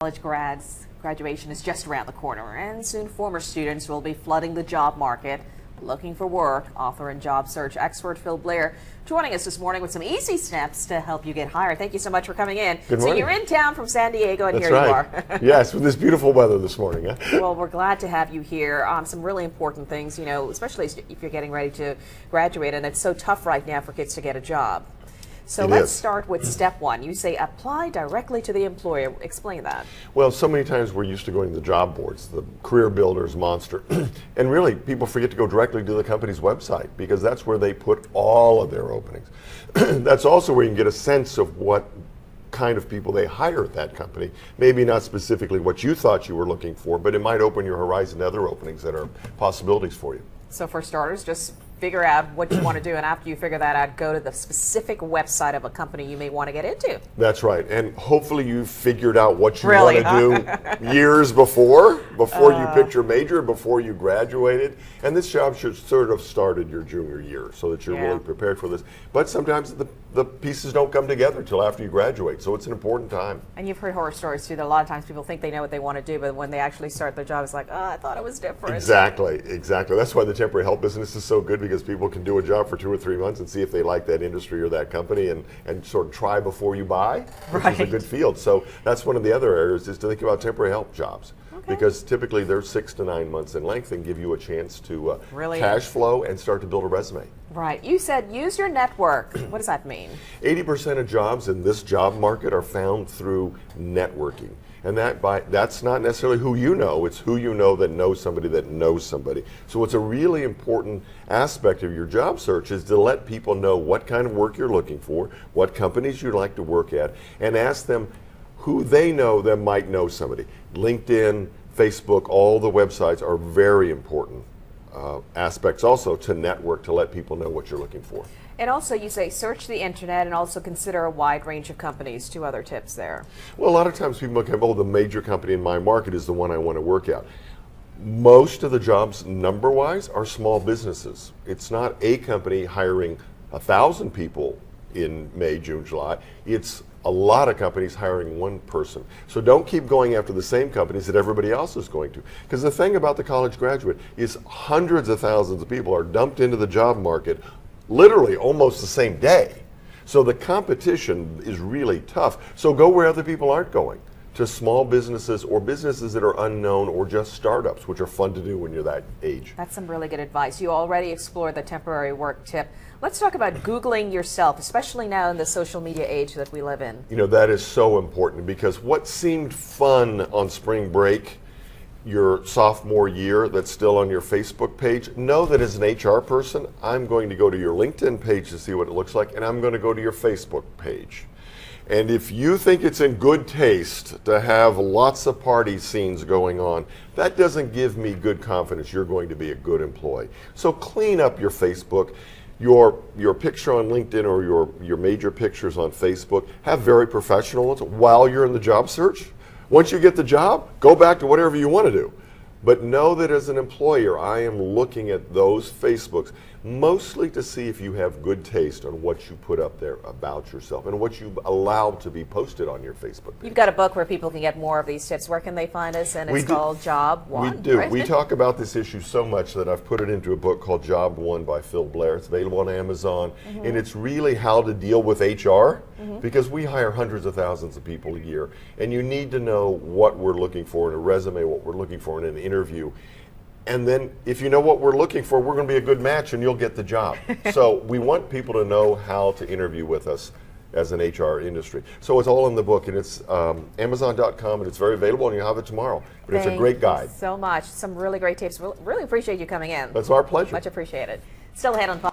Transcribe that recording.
College graduation is just around the corner, and soon former students will be flooding the job market looking for work. Author and job search expert Phil Blair joining us this morning with some easy steps to help you get hired. Thank you so much for coming in. Good morning. So you're in town from San Diego, and That's here right. you are. Yes, with this beautiful weather this morning. Huh? Well, we're glad to have you here. Some really important things, you know, especially if you're getting ready to graduate, and it's so tough right now for kids to get a job. So let's start with step one. You say apply directly to the employer. Explain that. Well, so many times we're used to going to the job boards, the career builders monster, and really people forget to go directly to the company's website because that's where they put all of their openings. That's also where you can get a sense of what kind of people they hire at that company. Maybe not specifically what you thought you were looking for, but it might open your horizon to other openings that are possibilities for you. So for starters, just figure out what you want to do, and after you figure that out, go to the specific website of a company you may want to get into. That's right, and hopefully you figured out what you want to do years before you picked your major, before you graduated, and this job should sort of started your junior year so that you're really prepared for this. But sometimes the pieces don't come together until after you graduate, so it's an important time. And you've heard horror stories too, that a lot of times people think they know what they want to do, but when they actually start their job, it's like, oh, I thought it was different. Exactly. That's why the temporary help business is so good, because people can do a job for 2 or 3 months and see if they like that industry or that company, and sort of try before you buy, which is a good field. So that's one of the other areas, is to think about temporary help jobs. Because typically they're 6 to 9 months in length and give you a chance to cash flow and start to build a resume. Right. You said use your network. What does that mean? 80% of jobs in this job market are found through networking. And that's not necessarily who you know, it's who you know that knows somebody that knows somebody. So it's a really important aspect of your job search is to let people know what kind of work you're looking for, what companies you'd like to work at, and ask them who they know that might know somebody. LinkedIn, Facebook, all the websites are very important aspects also to network, to let people know what you're looking for. And also you say search the internet and also consider a wide range of companies. 2 other tips there. Well, a lot of times people look at, oh, the major company in my market is the one I want to work at. Most of the jobs, number-wise, are small businesses. It's not a company hiring 1,000 people in May, June, July. It's a lot of companies hiring one person. So don't keep going after the same companies that everybody else is going to. Because the thing about the college graduate is hundreds of thousands of people are dumped into the job market literally almost the same day. So the competition is really tough. So go where other people aren't going, to small businesses or businesses that are unknown or just startups, which are fun to do when you're that age. That's some really good advice. You already explored the temporary work tip. Let's talk about Googling yourself, especially now in the social media age that we live in. You know, that is so important, because what seemed fun on spring break, your sophomore year, that's still on your Facebook page, know that as an HR person, I'm going to go to your LinkedIn page to see what it looks like, and I'm going to go to your Facebook page. And if you think it's in good taste to have lots of party scenes going on, that doesn't give me good confidence you're going to be a good employee. So clean up your Facebook. Your picture on LinkedIn or your major pictures on Facebook, have very professional ones while you're in the job search. Once you get the job, go back to whatever you want to do. But know that as an employer, I am looking at those Facebooks mostly to see if you have good taste on what you put up there about yourself and what you allow to be posted on your Facebook page. You've got a book where people can get more of these tips. Where can they find us? And it's called Job One. We do. Right? We talk about this issue so much that I've put it into a book called Job One by Phil Blair. It's available on Amazon. And it's really how to deal with HR, because we hire hundreds of thousands of people a year. And you need to know what we're looking for in a resume, what we're looking for in an interview. And then if you know what we're looking for, we're going to be a good match and you'll get the job. So we want people to know how to interview with us as an HR industry. So it's all in the book, and it's Amazon.com, and it's very available, and you'll have it tomorrow. But it's a great guide. Thank you so much. Some really great tips. Really appreciate you coming in. That's our pleasure. Much appreciated. Still ahead on